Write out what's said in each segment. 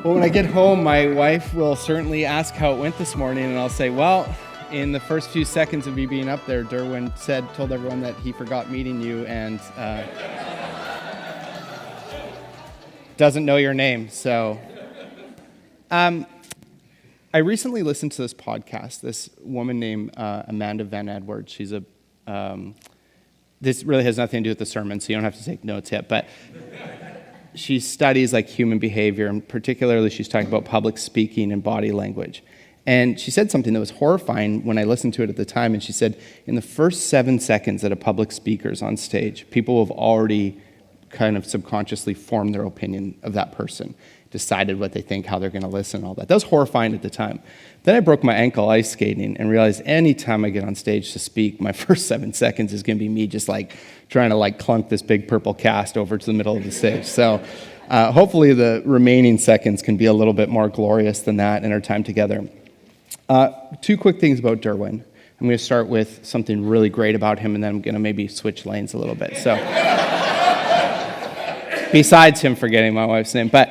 Well, when I get home, my wife will certainly ask how it went this morning, and I'll say, well, in the first few seconds of me being up there, Derwin told everyone that he forgot meeting you and doesn't know your name. So, I recently listened to this podcast. This woman named Amanda Van Edwards. She's this really has nothing to do with the sermon, so you don't have to take notes yet, but she studies like human behavior, and particularly she's talking about public speaking and body language. And she said something that was horrifying when I listened to it at the time, and she said, in the first 7 seconds that a public speaker's on stage, people have already kind of subconsciously formed their opinion of that person, decided what they think, how they're going to listen, all that. That was horrifying at the time. Then I broke my ankle ice skating and realized anytime I get on stage to speak, my first 7 seconds is going to be me just like trying to like clunk this big purple cast over to the middle of the stage. So hopefully the remaining seconds can be a little bit more glorious than that in our time together. Two quick things about Derwin. I'm going to start with something really great about him, and then I'm going to maybe switch lanes a little bit. So, besides him forgetting my wife's name, but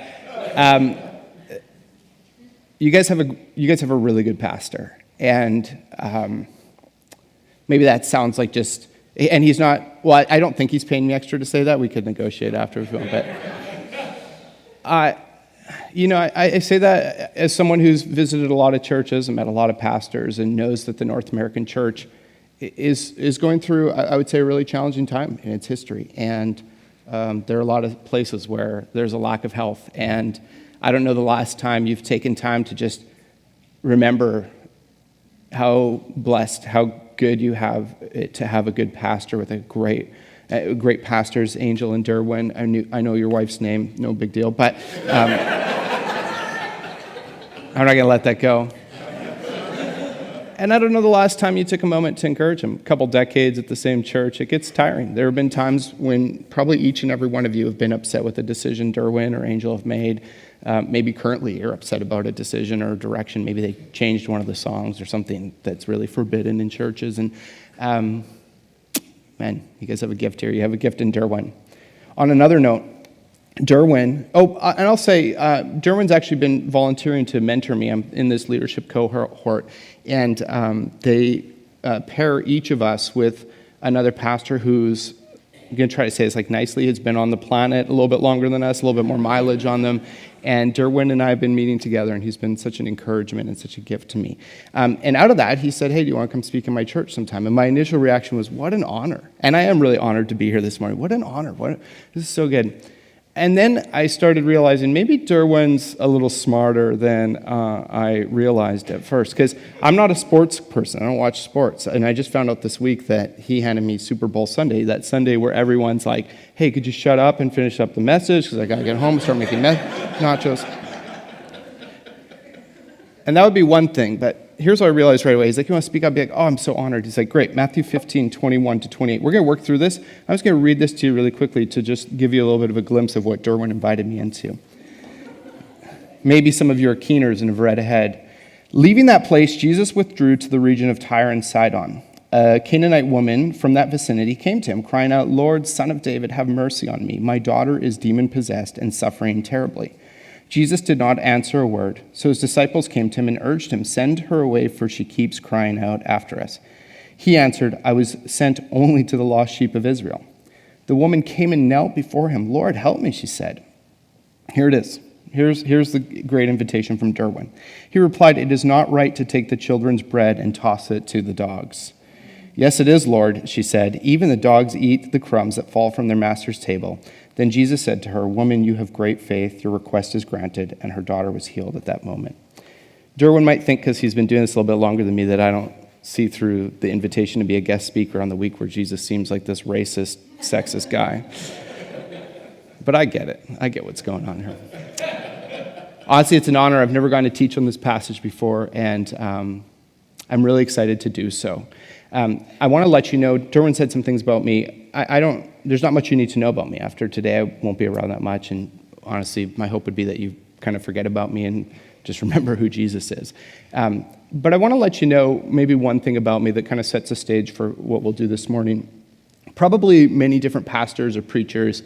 you guys have a really good pastor, and maybe that sounds like just, and he's not. Well, I don't think he's paying me extra to say that. We could negotiate after if you want, but I say that as someone who's visited a lot of churches and met a lot of pastors and knows that the North American church is going through, I would say, a really challenging time in its history, and there are a lot of places where there's a lack of health, and I don't know the last time you've taken time to just remember how blessed, how good you have it to have a good pastor with a great pastors, Angel and Derwin. I know your wife's name, no big deal, but I'm not going to let that go. And I don't know the last time you took a moment to encourage him. A couple decades at the same church, it gets tiring. There have been times when probably each and every one of you have been upset with a decision Derwin or Angel have made. Maybe currently you're upset about a decision or a direction. Maybe they changed one of the songs or something that's really forbidden in churches. And man, you guys have a gift here. You have a gift in Derwin. On another note, Derwin, and I'll say, Derwin's actually been volunteering to mentor me. I'm in this leadership cohort, and they pair each of us with another pastor who's, I'm going to try to say this like nicely, has been on the planet a little bit longer than us, a little bit more mileage on them. And Derwin and I have been meeting together, and he's been such an encouragement and such a gift to me. And out of that, he said, hey, do you want to come speak in my church sometime? And my initial reaction was, what an honor. And I am really honored to be here this morning. What an honor. This is so good. And then I started realizing maybe Derwin's a little smarter than I realized at first, because I'm not a sports person. I don't watch sports. And I just found out this week that he handed me Super Bowl Sunday, that Sunday where everyone's like, hey, could you shut up and finish up the message, because I got to get home and start making nachos. And that would be one thing, but here's what I realized right away. He's like, you want to speak up? I'd be like, oh, I'm so honored. He's like, great, Matthew 15:21-28. We're going to work through this. I'm just going to read this to you really quickly to just give you a little bit of a glimpse of what Derwin invited me into. Maybe some of you are keeners and have read ahead. Leaving that place, Jesus withdrew to the region of Tyre and Sidon. A Canaanite woman from that vicinity came to him, crying out, Lord, Son of David, have mercy on me. My daughter is demon-possessed and suffering terribly. Jesus did not answer a word, so his disciples came to him and urged him, send her away, for she keeps crying out after us. He answered, I was sent only to the lost sheep of Israel. The woman came and knelt before him. Lord, help me, she said. Here it is. Here's the great invitation from Derwin. He replied, it is not right to take the children's bread and toss it to the dogs. Yes, it is, Lord, she said. Even the dogs eat the crumbs that fall from their master's table. Then Jesus said to her, woman, you have great faith. Your request is granted. And her daughter was healed at that moment. Derwin might think, because he's been doing this a little bit longer than me, that I don't see through the invitation to be a guest speaker on the week where Jesus seems like this racist, sexist guy. But I get it. I get what's going on here. Honestly, it's an honor. I've never gone to teach on this passage before, and I'm really excited to do so. I want to let you know, Derwin said some things about me. There's not much you need to know about me. After today, I won't be around that much, and honestly, my hope would be that you kind of forget about me and just remember who Jesus is. But I want to let you know maybe one thing about me that kind of sets a stage for what we'll do this morning. Probably many different pastors or preachers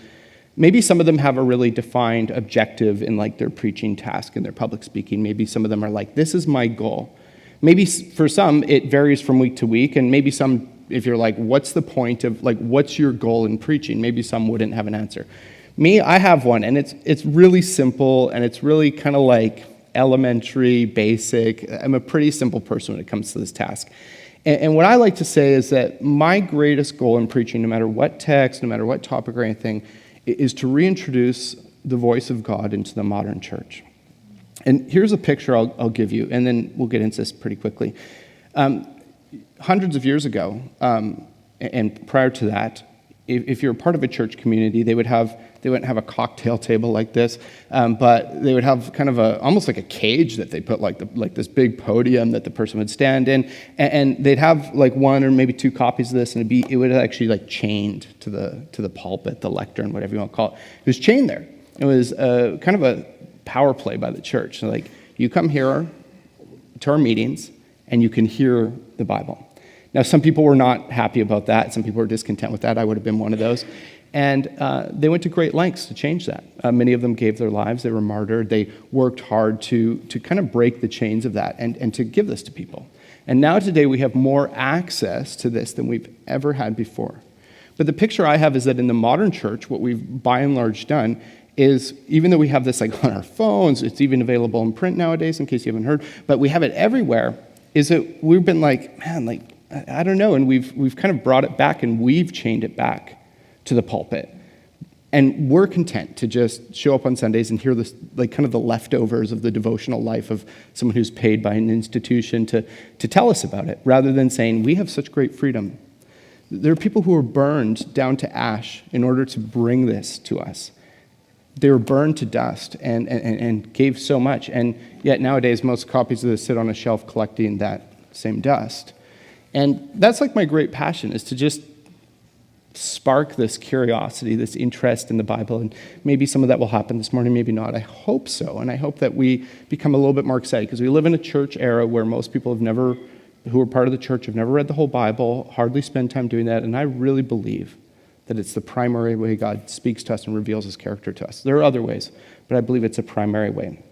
Maybe some of them have a really defined objective in like their preaching task and their public speaking. Maybe some of them are like, this is my goal. Maybe for some, it varies from week to week, and maybe some, if you're like, what's the point of, like, what's your goal in preaching? Maybe some wouldn't have an answer. Me, I have one, and it's really simple, and it's really kind of like elementary, basic. I'm a pretty simple person when it comes to this task. And what I like to say is that my greatest goal in preaching, no matter what text, no matter what topic or anything, is to reintroduce the voice of God into the modern church. And here's a picture I'll give you, and then we'll get into this pretty quickly. Hundreds of years ago, and prior to that, if you're a part of a church community, they wouldn't have a cocktail table like this, but they would have kind of almost like a cage that they put like this big podium that the person would stand in, and they'd have like one or maybe two copies of this, and it would actually like chained to the pulpit, the lectern, whatever you want to call it. It was chained there. It was kind of a power play by the church. So like, you come here to our meetings, and you can hear the Bible. Now, some people were not happy about that. Some people were discontent with that. I would have been one of those. And they went to great lengths to change that. Many of them gave their lives. They were martyred. They worked hard to kind of break the chains of that and to give this to people. And now today we have more access to this than we've ever had before. But the picture I have is that in the modern church, what we've by and large done is, even though we have this like on our phones, it's even available in print nowadays, in case you haven't heard, but we have it everywhere, is that we've been like, man, like, I don't know, and we've kind of brought it back, and we've chained it back to the pulpit. And we're content to just show up on Sundays and hear this, like kind of the leftovers of the devotional life of someone who's paid by an institution to tell us about it, rather than saying, we have such great freedom. There are people who are burned down to ash in order to bring this to us. They were burned to dust and gave so much, and yet nowadays most copies of this sit on a shelf collecting that same dust. And that's like my great passion, is to just spark this curiosity, this interest in the Bible, and maybe some of that will happen this morning, maybe not. I hope so, and I hope that we become a little bit more excited, because we live in a church era where most people who are part of the church have never read the whole Bible, hardly spend time doing that, and I really believe that it's the primary way God speaks to us and reveals his character to us. There are other ways, but I believe it's a primary way.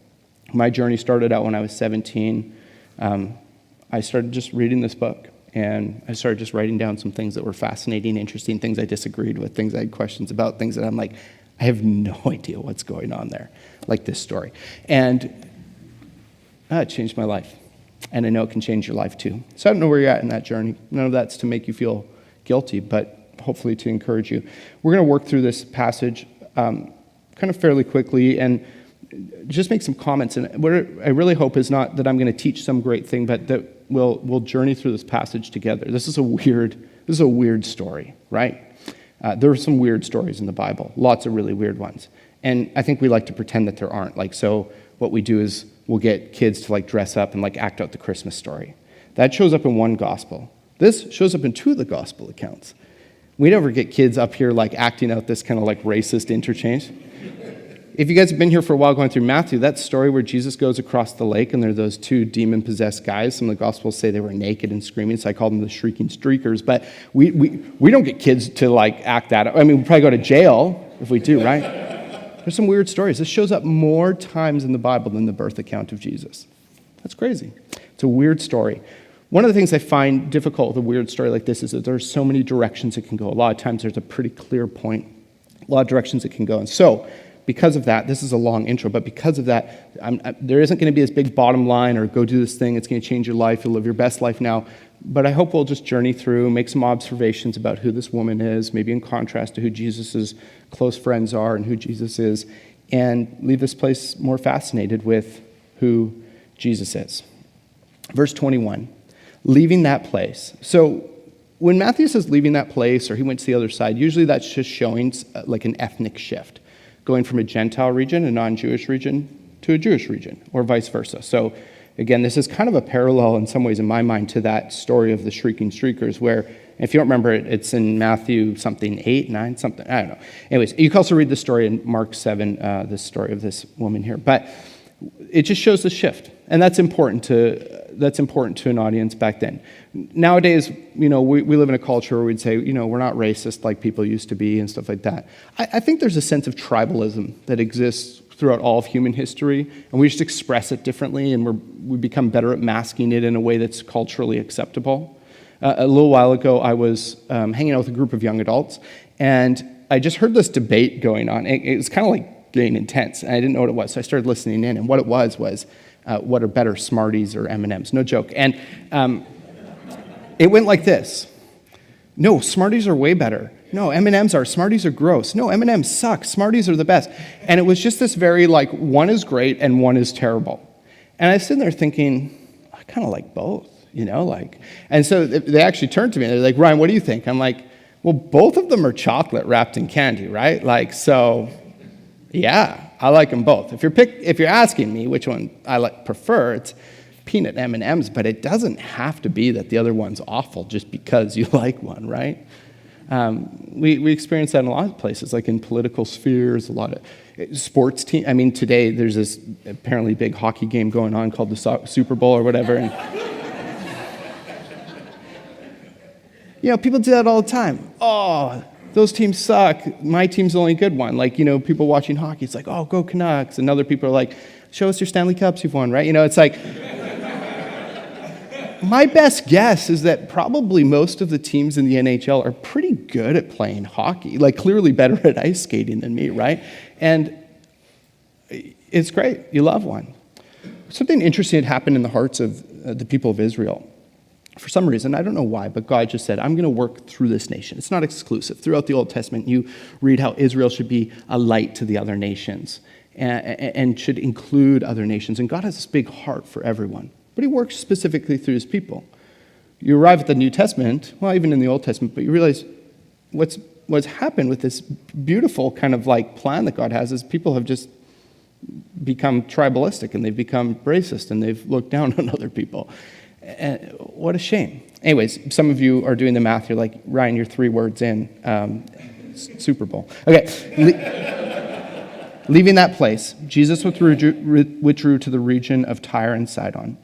My journey started out when I was 17. I started just reading this book, and I started just writing down some things that were fascinating, interesting, things I disagreed with, things I had questions about, things that I'm like, I have no idea what's going on there, like this story. And it changed my life, and I know it can change your life too. So I don't know where you're at in that journey. None of that's to make you feel guilty, but hopefully to encourage you. We're going to work through this passage kind of fairly quickly and just make some comments. And what I really hope is not that I'm going to teach some great thing, but that we'll journey through this passage together. This is a weird story, right? There are some weird stories in the Bible, lots of really weird ones. And I think we like to pretend that there aren't. Like, so what we do is we'll get kids to like dress up and like act out the Christmas story. That shows up in one gospel. This shows up in two of the gospel accounts. We never get kids up here like acting out this kind of like racist interchange. If you guys have been here for a while going through Matthew, that story where Jesus goes across the lake and there are those two demon-possessed guys, some of the Gospels say they were naked and screaming, so I call them the shrieking streakers, but we don't get kids to like act that out. I mean, we probably go to jail if we do, right? There's some weird stories. This shows up more times in the Bible than the birth account of Jesus. That's crazy. It's a weird story. One of the things I find difficult with a weird story like this is that there's so many directions it can go. A lot of times there's a pretty clear point, a lot of directions it can go. And so, because of that, this is a long intro, but because of that, there isn't going to be this big bottom line or go do this thing, it's going to change your life, you'll live your best life now. But I hope we'll just journey through, make some observations about who this woman is, maybe in contrast to who Jesus' close friends are and who Jesus is, and leave this place more fascinated with who Jesus is. Verse 21, leaving that place. So when Matthew says leaving that place or he went to the other side, usually that's just showing like an ethnic shift, going from a Gentile region, a non-Jewish region, to a Jewish region, or vice versa. So again, this is kind of a parallel in some ways in my mind to that story of the shrieking streakers, where, if you don't remember it, it's in Matthew something 8, 9, something, I don't know. Anyways, you can also read the story in Mark 7, the story of this woman here. But It just shows the shift, and that's important to an audience back then. Nowadays, we live in a culture where we'd say, we're not racist like people used to be and stuff like that. I think there's a sense of tribalism that exists throughout all of human history, and we just express it differently, and we become better at masking it in a way that's culturally acceptable. A little while ago, I was hanging out with a group of young adults, and I just heard this debate going on. It was kind of like getting intense, and I didn't know what it was, so I started listening in, and what it was what are better, Smarties or M&Ms? No joke. And it went like this. No, Smarties are way better. No, M&Ms are. Smarties are gross. No, M&Ms suck. Smarties are the best. And it was just this very, one is great and one is terrible. And I was sitting there thinking, I kind of like both, And so they actually turned to me, and they're like, Ryan, what do you think? I'm like, well, both of them are chocolate wrapped in candy, right? So, yeah, I like them both. If you're asking me which one I prefer, it's peanut M&Ms, but it doesn't have to be that the other one's awful just because you like one, right? We experience that in a lot of places, like in political spheres, a lot of sports teams. I mean, today there's this apparently big hockey game going on called the Super Bowl or whatever, and people do that all the time. Oh, those teams suck. My team's the only good one. People watching hockey, it's like, oh, go Canucks. And other people are like, show us your Stanley Cups you've won, right? It's like, my best guess is that probably most of the teams in the NHL are pretty good at playing hockey, clearly better at ice skating than me, right? And it's great. You love one. Something interesting had happened in the hearts of the people of Israel. For some reason, I don't know why, but God just said, I'm going to work through this nation. It's not exclusive. Throughout the Old Testament, you read how Israel should be a light to the other nations and should include other nations. And God has this big heart for everyone, but he works specifically through his people. You arrive at the New Testament, well, even in the Old Testament, but you realize what's happened with this beautiful kind of plan that God has is people have just become tribalistic, and they've become racist, and they've looked down on other people. And what a shame. Anyways, some of you are doing the math. You're like, Ryan, you're 3 words in. Super Bowl. Okay. Leaving that place, Jesus withdrew to the region of Tyre and Sidon.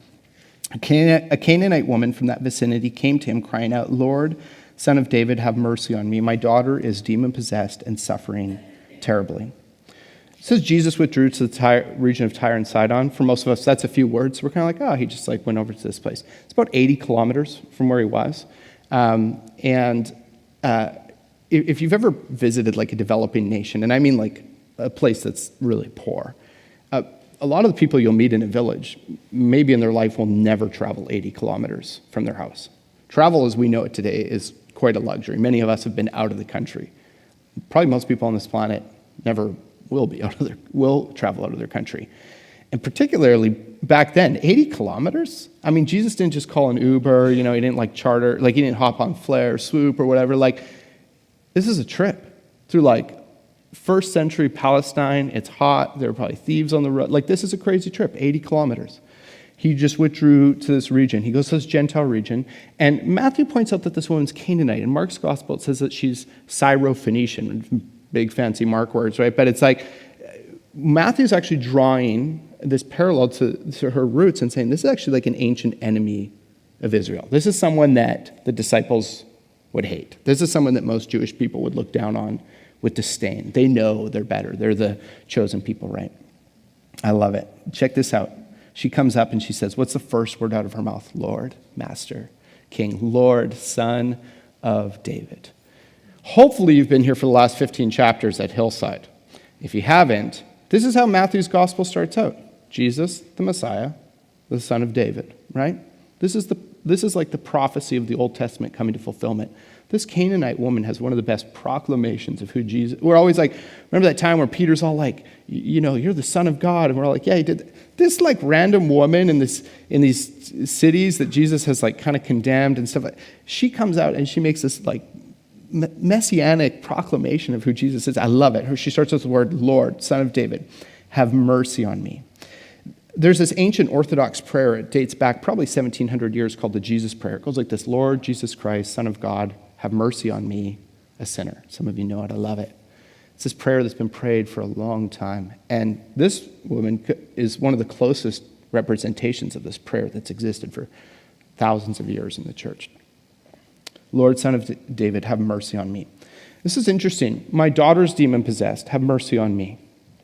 A Canaanite woman from that vicinity came to him, crying out, Lord, Son of David, have mercy on me. My daughter is demon-possessed and suffering terribly. It says Jesus withdrew to the region of Tyre and Sidon. For most of us, that's a few words. We're kind of like, he just went over to this place. It's about 80 kilometers from where he was. If you've ever visited a developing nation, and I mean a place that's really poor, a lot of the people you'll meet in a village, maybe in their life, will never travel 80 kilometers from their house. Travel as we know it today is quite a luxury. Many of us have been out of the country. Probably most people on this planet never will travel out of their country. And particularly back then, 80 kilometers? I mean, Jesus didn't just call an Uber, he didn't charter, he didn't hop on Flare or Swoop or whatever. This is a trip through first century Palestine. It's hot. There are probably thieves on the road. This is a crazy trip, 80 kilometers. He just withdrew to this region. He goes to this Gentile region. And Matthew points out that this woman's Canaanite. In Mark's gospel, it says that she's Syro-Phoenician. Big fancy Mark words, right? But it's Matthew's actually drawing this parallel to her roots and saying this is actually an ancient enemy of Israel. This is someone that the disciples would hate. This is someone that most Jewish people would look down on with disdain. They know they're better. They're the chosen people, right? I love it. Check this out. She comes up and she says, what's the first word out of her mouth? Lord, Master, King, Lord, Son of David. Hopefully you've been here for the last 15 chapters at Hillside. If you haven't, this is how Matthew's gospel starts out. Jesus, the Messiah, the Son of David, right? This is like the prophecy of the Old Testament coming to fulfillment. This Canaanite woman has one of the best proclamations of who Jesus... We're always remember that time where Peter's all you're the Son of God, and we're all yeah, he did. This random woman in these cities that Jesus has kind of condemned and stuff, she comes out and she makes this messianic proclamation of who Jesus is. I love it. She starts with the word Lord, Son of David, have mercy on me. There's this ancient Orthodox prayer. It dates back probably 1,700 years called the Jesus Prayer. It goes like this: Lord Jesus Christ, Son of God, have mercy on me, a sinner. Some of you know it. I love it. It's this prayer that's been prayed for a long time. And this woman is one of the closest representations of this prayer that's existed for thousands of years in the church. Lord, Son of David, have mercy on me. This is interesting. My daughter's demon-possessed. Have mercy on me.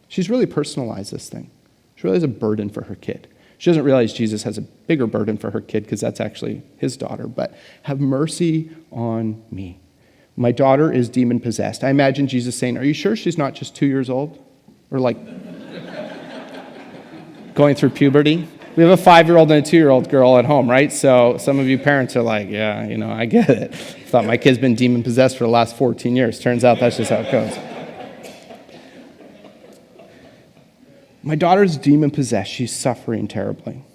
She's really personalized this thing. She really has a burden for her kid. She doesn't realize Jesus has a bigger burden for her kid because that's actually his daughter. But have mercy on me. My daughter is demon-possessed. I imagine Jesus saying, are you sure she's not just 2 years old? Or like going through puberty? We have a 5-year-old and a 2-year-old girl at home, right? So some of you parents are like, yeah, I get it. Thought my kid's been demon-possessed for the last 14 years. Turns out that's just how it goes. My daughter's demon-possessed. She's suffering terribly.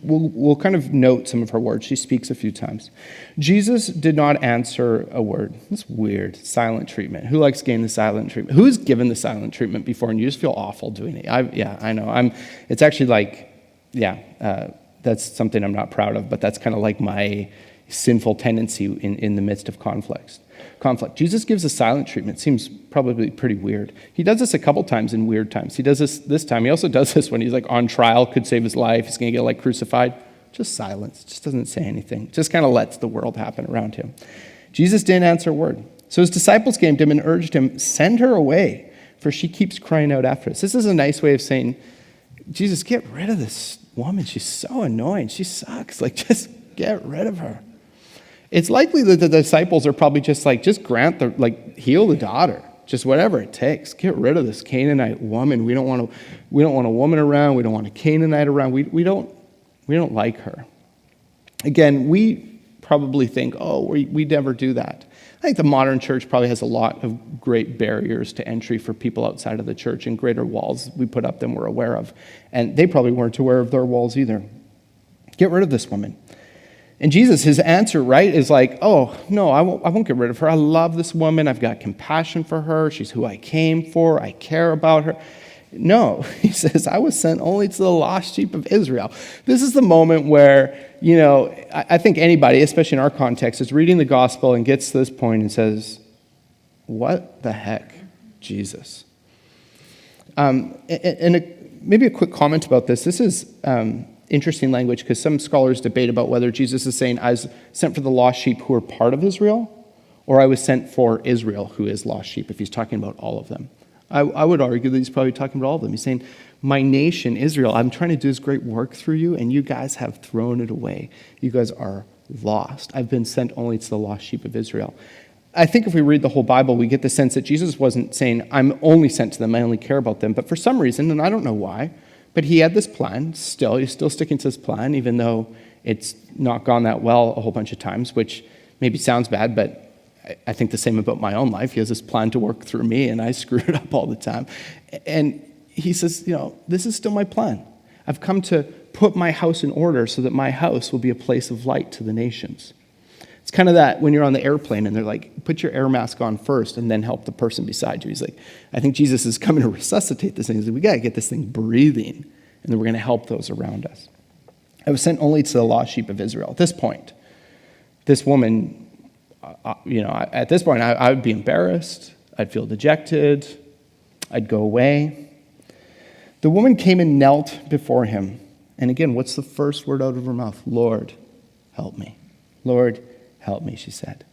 We'll kind of note some of her words. She speaks a few times. Jesus did not answer a word. That's weird. Silent treatment. Who likes getting the silent treatment? Who's given the silent treatment before and you just feel awful doing it? I know. It's actually like, that's something I'm not proud of, but that's kind of like my sinful tendency in the midst of conflict. Jesus gives a silent treatment. Seems probably pretty weird. He does this a couple times in weird times. He does this time. He also does this when he's like on trial, could save his life. He's going to get like crucified. Just silence. Just doesn't say anything. Just kind of lets the world happen around him. Jesus didn't answer a word. So his disciples came to him and urged him, send her away, for she keeps crying out after us. This is a nice way of saying, Jesus, get rid of this woman. She's so annoying. She sucks. Like, just get rid of her. It's likely that the disciples are probably just like, just heal the daughter. Just whatever it takes. Get rid of this Canaanite woman. We don't want a woman around. We don't want a Canaanite around. We don't like her. Again, we probably think, we never do that. I think the modern church probably has a lot of great barriers to entry for people outside of the church and greater walls we put up than we're aware of. And they probably weren't aware of their walls either. Get rid of this woman. And Jesus, his answer, right, is like, oh, no, I won't get rid of her. I love this woman. I've got compassion for her. She's who I came for. I care about her. No, he says, I was sent only to the lost sheep of Israel. This is the moment where, I think anybody, especially in our context, is reading the gospel and gets to this point and says, what the heck, Jesus? Maybe a quick comment about this. This is interesting language because some scholars debate about whether Jesus is saying, I was sent for the lost sheep who are part of Israel, or I was sent for Israel, who is lost sheep, if he's talking about all of them. I would argue that he's probably talking about all of them. He's saying, my nation, Israel, I'm trying to do this great work through you, and you guys have thrown it away. You guys are lost. I've been sent only to the lost sheep of Israel. I think if we read the whole Bible, we get the sense that Jesus wasn't saying, I'm only sent to them, I only care about them. But for some reason, and I don't know why, but he had this plan still. He's still sticking to this plan, even though it's not gone that well a whole bunch of times, which maybe sounds bad, but I think the same about my own life. He has this plan to work through me, and I screw it up all the time. And he says, this is still my plan. I've come to put my house in order so that my house will be a place of light to the nations. It's kind of that when you're on the airplane and they're like, put your air mask on first and then help the person beside you. He's like, I think Jesus is coming to resuscitate this thing. He's like, we got to get this thing breathing, and then we're going to help those around us. I was sent only to the lost sheep of Israel. At this point, this woman, at this point, I would be embarrassed. I'd feel dejected. I'd go away. The woman came and knelt before him. And again, what's the first word out of her mouth? Lord, help me. Lord, help me, she said.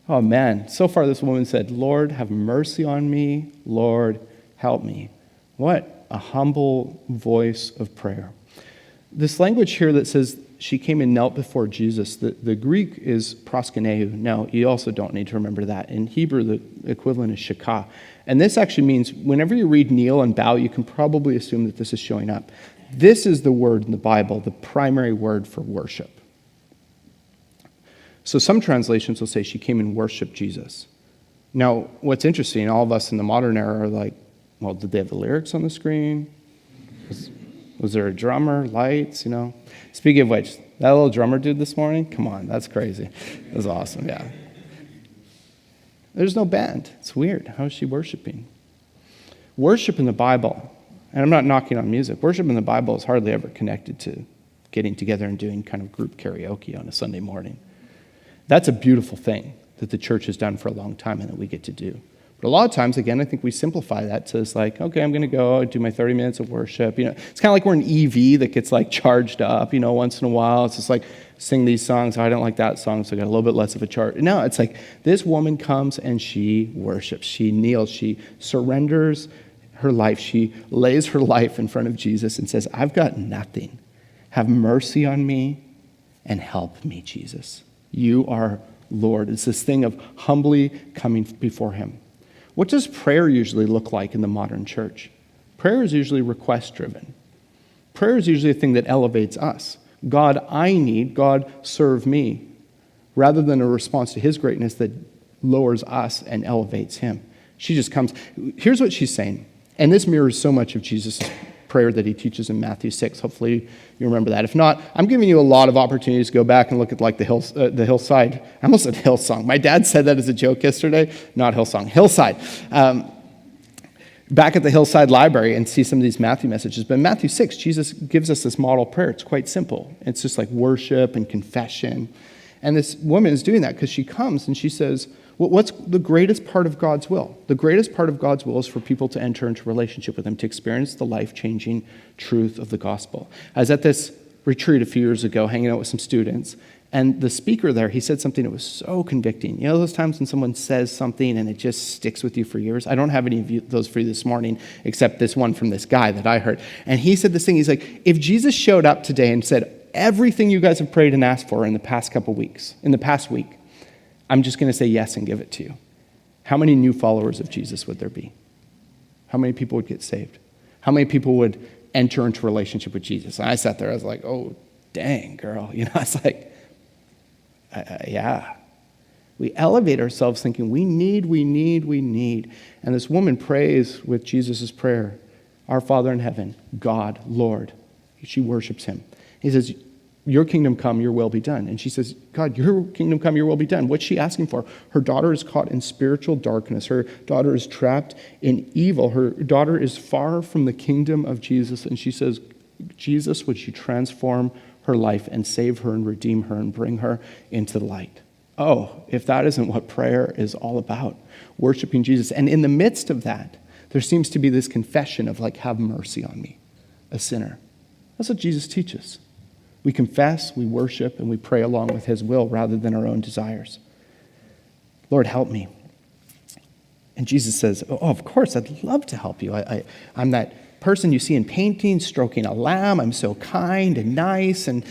Oh man, so far this woman said, Lord, have mercy on me. Lord, help me. What a humble voice of prayer. This language here that says she came and knelt before Jesus, the Greek is proskuneo. Now, you also don't need to remember that. In Hebrew, the equivalent is shakah. And this actually means whenever you read kneel and bow, you can probably assume that this is showing up. This is the word in the Bible, the primary word for worship. So some translations will say she came and worshiped Jesus. Now, what's interesting, all of us in the modern era are like, well, did they have the lyrics on the screen? Was there a drummer, lights, Speaking of which, that little drummer dude this morning, come on, that's crazy. That was awesome, yeah. There's no band. It's weird. How is she worshiping? Worship in the Bible, and I'm not knocking on music, worship in the Bible is hardly ever connected to getting together and doing kind of group karaoke on a Sunday morning. That's a beautiful thing that the church has done for a long time and that we get to do. But a lot of times, again, I think we simplify that to it's like, okay, I'm going to go do my 30 minutes of worship. It's kind of like we're an EV that gets like charged up, once in a while. It's just like, sing these songs. Oh, I don't like that song, so I got a little bit less of a charge. No, it's like this woman comes and she worships. She kneels. She surrenders her life. She lays her life in front of Jesus and says, I've got nothing. Have mercy on me and help me, Jesus. You are Lord. It's this thing of humbly coming before him. What does prayer usually look like in the modern church? Prayer is usually request-driven. Prayer is usually a thing that elevates us. God, I need. God, serve me. Rather than a response to his greatness that lowers us and elevates him. She just comes. Here's what she's saying. And this mirrors so much of Jesus' prayer that he teaches in Matthew 6. Hopefully you remember that. If not, I'm giving you a lot of opportunities to go back and look at like the Hillside. I almost said Hillsong. My dad said that as a joke yesterday. Not Hillsong. Hillside. Back at the Hillside Library and see some of these Matthew messages. But in Matthew 6, Jesus gives us this model prayer. It's quite simple. It's just like worship and confession. And this woman is doing that because she comes and she says, well, what's the greatest part of God's will? The greatest part of God's will is for people to enter into relationship with him, to experience the life-changing truth of the gospel. I was at this retreat a few years ago hanging out with some students. And the speaker there, he said something that was so convicting. Those times when someone says something and it just sticks with you for years? I don't have any of those for you this morning, except this one from this guy that I heard. And he said this thing, he's like, if Jesus showed up today and said, everything you guys have prayed and asked for in the past couple weeks, in the past week, I'm just going to say yes and give it to you. How many new followers of Jesus would there be? How many people would get saved? How many people would enter into a relationship with Jesus? And I sat there, I was like, oh, dang, girl. It's like, yeah. We elevate ourselves thinking we need. And this woman prays with Jesus' prayer, our Father in heaven, God, Lord. She worships him. He says, your kingdom come, your will be done. And she says, God, your kingdom come, your will be done. What's she asking for? Her daughter is caught in spiritual darkness. Her daughter is trapped in evil. Her daughter is far from the kingdom of Jesus. And she says, Jesus, would you transform her life and save her and redeem her and bring her into the light? Oh, if that isn't what prayer is all about, worshiping Jesus. And in the midst of that, there seems to be this confession of like, have mercy on me, a sinner. That's what Jesus teaches. We confess, we worship, and we pray along with his will rather than our own desires. Lord, help me. And Jesus says, oh, of course, I'd love to help you. I'm that person you see in paintings stroking a lamb. I'm so kind and nice. And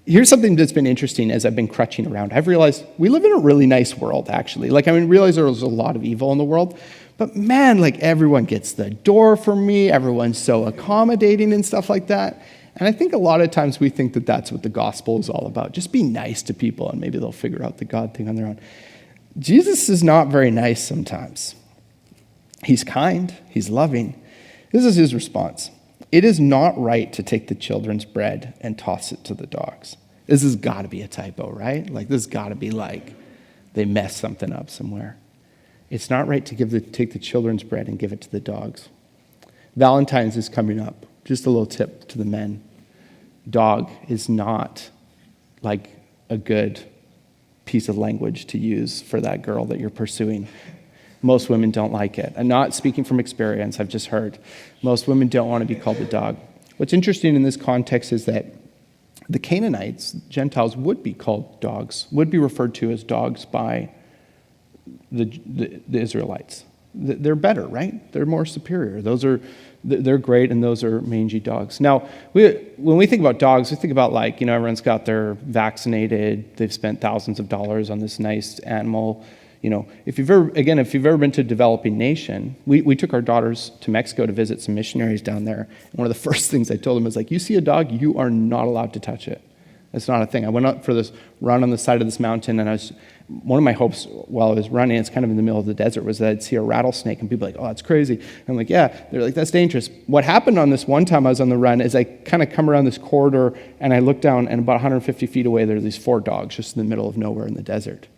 here's something that's been interesting as I've been crutching around. I've realized we live in a really nice world, actually. Realize there's a lot of evil in the world. But man, everyone gets the door for me. Everyone's so accommodating and stuff like that. And I think a lot of times we think that that's what the gospel is all about. Just be nice to people and maybe they'll figure out the God thing on their own. Jesus is not very nice sometimes. He's kind. He's loving. This is his response. It is not right to take the children's bread and toss it to the dogs. This has got to be a typo, right? This has got to be they messed something up somewhere. It's not right to take the children's bread and give it to the dogs. Valentine's is coming up. Just a little tip to the men. Dog is not a good piece of language to use for that girl that you're pursuing. Most women don't like it. I'm not speaking from experience, I've just heard. Most women don't want to be called a dog. What's interesting in this context is that the Canaanites, Gentiles, would be called dogs, would be referred to as dogs by the Israelites. They're better, right? They're more superior. They're great, and those are mangy dogs. Now, when we think about dogs, we think about everyone's got their vaccinated, they've spent thousands of dollars on this nice animal. If you've ever been to a developing nation, we took our daughters to Mexico to visit some missionaries down there. And one of the first things I told them was you see a dog, you are not allowed to touch it. It's not a thing. I went up for this run on the side of this mountain, and one of my hopes while I was running, it's kind of in the middle of the desert, was that I'd see a rattlesnake, and people were like, oh, that's crazy. And I'm like, yeah. They're like, that's dangerous. What happened on this one time I was on the run is I kind of come around this corridor, and I look down, and about 150 feet away, there are these 4 dogs just in the middle of nowhere in the desert.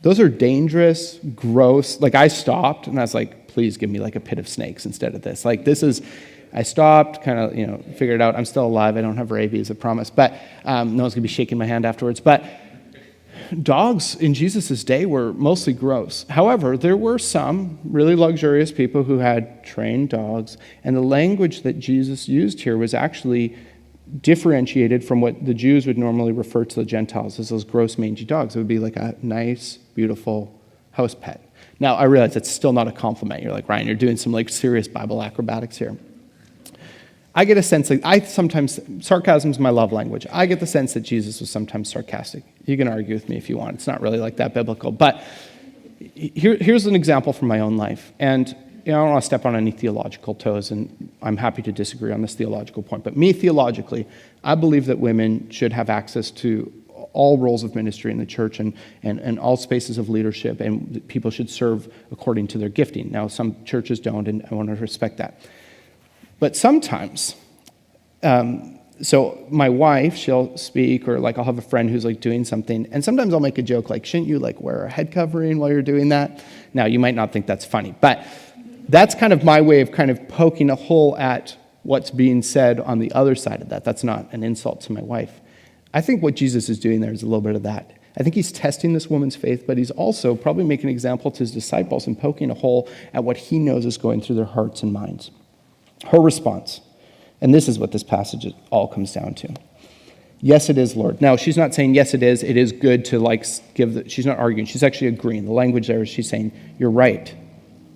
Those are dangerous, gross. I stopped, and I was like, please give me a pit of snakes instead of this. I stopped, kind of, figured out I'm still alive. I don't have rabies, I promise. But no one's going to be shaking my hand afterwards. But dogs in Jesus' day were mostly gross. However, there were some really luxurious people who had trained dogs, and the language that Jesus used here was actually differentiated from what the Jews would normally refer to the Gentiles as those gross, mangy dogs. It would be like a nice, beautiful house pet. Now, I realize that's still not a compliment. You're like, Ryan, you're doing some like serious Bible acrobatics here. I get a sense that sarcasm's my love language. I get the sense that Jesus was sometimes sarcastic. You can argue with me if you want. It's not really like that biblical. But here's an example from my own life. And I don't want to step on any theological toes, and I'm happy to disagree on this theological point. But me, theologically, I believe that women should have access to all roles of ministry in the church and all spaces of leadership, and people should serve according to their gifting. Now, some churches don't, and I want to respect that. But sometimes, so my wife, she'll speak, or like I'll have a friend who's like doing something, and sometimes I'll make a joke like, shouldn't you like wear a head covering while you're doing that? Now, you might not think that's funny, but that's kind of my way of kind of poking a hole at what's being said on the other side of that. That's not an insult to my wife. I think what Jesus is doing there is a little bit of that. I think he's testing this woman's faith, but he's also probably making an example to his disciples and poking a hole at what he knows is going through their hearts and minds. Her response, and this is what this passage all comes down to. Yes, it is, Lord. Now, she's not saying, yes, it is good to like she's not arguing. She's actually agreeing. The language there is she's saying, you're right.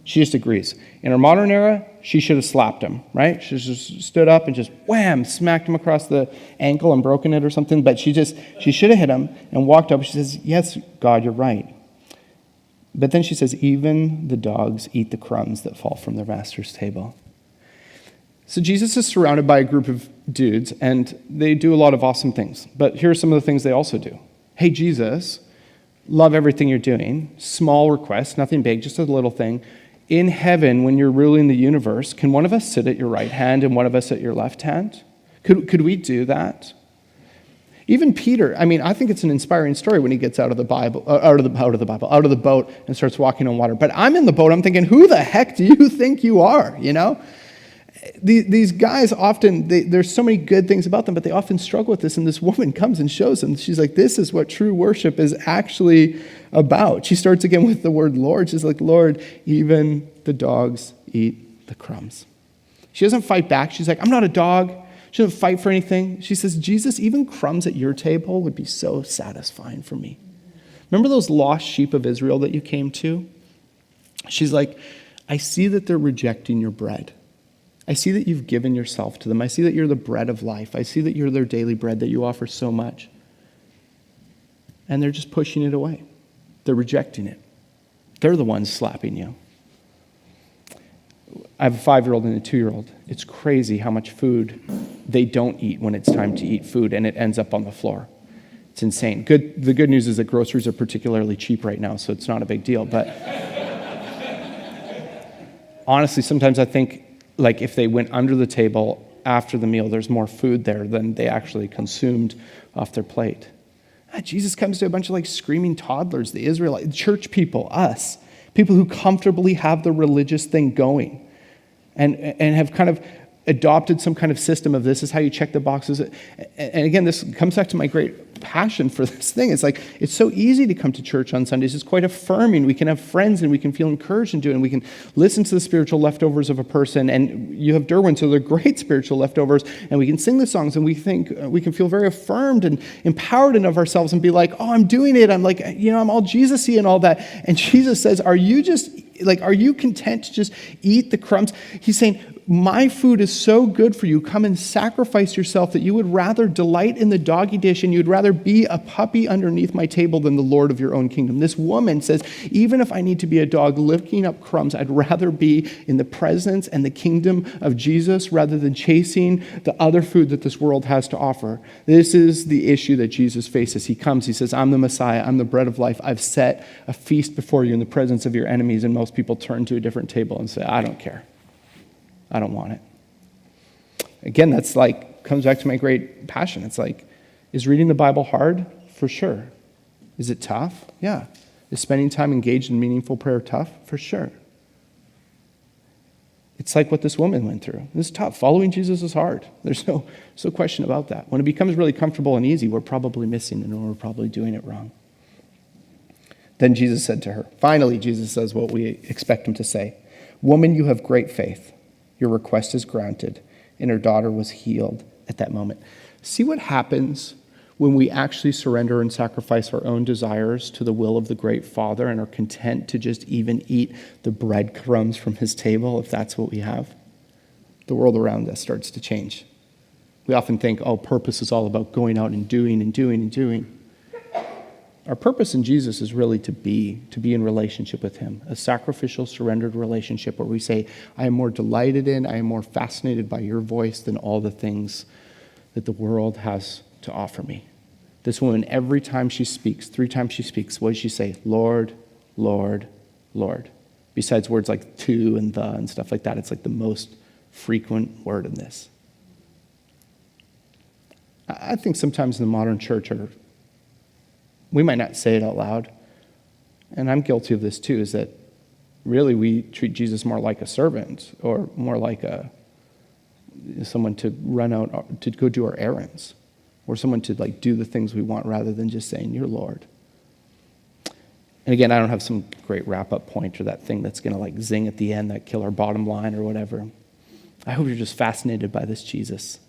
She just agrees. In our modern era, she should have slapped him, right? She just stood up and just wham, smacked him across the ankle and broken it or something. But she should have hit him and walked up. She says, yes, God, you're right. But then she says, even the dogs eat the crumbs that fall from their master's table. So Jesus is surrounded by a group of dudes, and they do a lot of awesome things. But here are some of the things they also do. Hey, Jesus, love everything you're doing. Small request, nothing big, just a little thing. In heaven, when you're ruling the universe, can one of us sit at your right hand and one of us at your left hand? Could we do that? Even Peter, I think it's an inspiring story when he gets out of the boat and starts walking on water. But I'm in the boat, I'm thinking, who the heck do you think you are, you know? These guys often, there's so many good things about them, but they often struggle with this, and this woman comes and shows them. She's like, this is what true worship is actually about. She starts again with the word Lord. She's like, Lord, even the dogs eat the crumbs. She doesn't fight back. She's like, I'm not a dog. She doesn't fight for anything. She says, Jesus, even crumbs at your table would be so satisfying for me. Remember those lost sheep of Israel that you came to? She's like, I see that they're rejecting your bread. I see that you've given yourself to them. I see that you're the bread of life. I see that you're their daily bread, that you offer so much. And they're just pushing it away. They're rejecting it. They're the ones slapping you. I have a 5-year-old and a 2-year-old. It's crazy how much food they don't eat when it's time to eat food, and it ends up on the floor. It's insane. The good news is that groceries are particularly cheap right now, so it's not a big deal. But honestly, sometimes I think, like if they went under the table after the meal, there's more food there than they actually consumed off their plate. Jesus comes to a bunch of like screaming toddlers, the Israelite church people, us, people who comfortably have the religious thing going and have kind of adopted some kind of system of this is how you check the boxes. And again, this comes back to my great passion for this thing. It's like, it's so easy to come to church on Sundays. It's quite affirming. We can have friends and we can feel encouraged in doing it. And we can listen to the spiritual leftovers of a person. And you have Derwin, so they're great spiritual leftovers. And we can sing the songs and we think we can feel very affirmed and empowered in of ourselves and be like, oh, I'm doing it. I'm like, I'm all Jesus-y and all that. And Jesus says, are you content to just eat the crumbs? He's saying, my food is so good for you. Come and sacrifice yourself that you would rather delight in the doggy dish and you'd rather be a puppy underneath my table than the Lord of your own kingdom. This woman says, even if I need to be a dog licking up crumbs, I'd rather be in the presence and the kingdom of Jesus rather than chasing the other food that this world has to offer. This is the issue that Jesus faces. He comes, he says, I'm the Messiah, I'm the bread of life. I've set a feast before you in the presence of your enemies. And most people turn to a different table and say, I don't care. I don't want it. Again, that's like, comes back to my great passion. It's like, is reading the Bible hard? For sure. Is it tough? Yeah. Is spending time engaged in meaningful prayer tough? For sure. It's like what this woman went through. This is tough. Following Jesus is hard. There's no question about that. When it becomes really comfortable and easy, we're probably missing it or we're probably doing it wrong. Then Jesus said to her, finally, Jesus says what we expect him to say. Woman, you have great faith. Your request is granted. And her daughter was healed at that moment. See what happens when we actually surrender and sacrifice our own desires to the will of the great Father and are content to just even eat the breadcrumbs from his table, if that's what we have. The world around us starts to change. We often think, oh, purpose is all about going out and doing and doing and doing. Our purpose in Jesus is really to be in relationship with him, a sacrificial, surrendered relationship where we say, I am more delighted in, I am more fascinated by your voice than all the things that the world has to offer me. This woman, every time she speaks, 3 times she speaks, what does she say? Lord, Lord, Lord. Besides words like to and the and stuff like that, it's like the most frequent word in this. I think sometimes in the modern church, we might not say it out loud, and I'm guilty of this too, is that really we treat Jesus more like a servant or more like someone to run out, to go do our errands, or someone to like do the things we want rather than just saying, you're Lord. And again, I don't have some great wrap-up point or that thing that's going to like zing at the end, that kill our bottom line or whatever. I hope you're just fascinated by this Jesus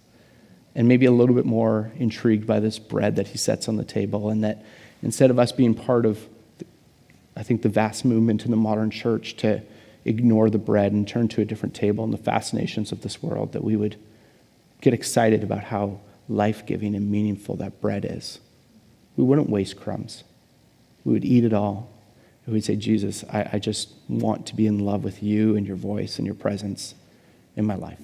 and maybe a little bit more intrigued by this bread that he sets on the table, and that instead of us being part of, I think, the vast movement in the modern church to ignore the bread and turn to a different table and the fascinations of this world, that we would get excited about how life-giving and meaningful that bread is. We wouldn't waste crumbs. We would eat it all. And we'd say, Jesus, I just want to be in love with you and your voice and your presence in my life.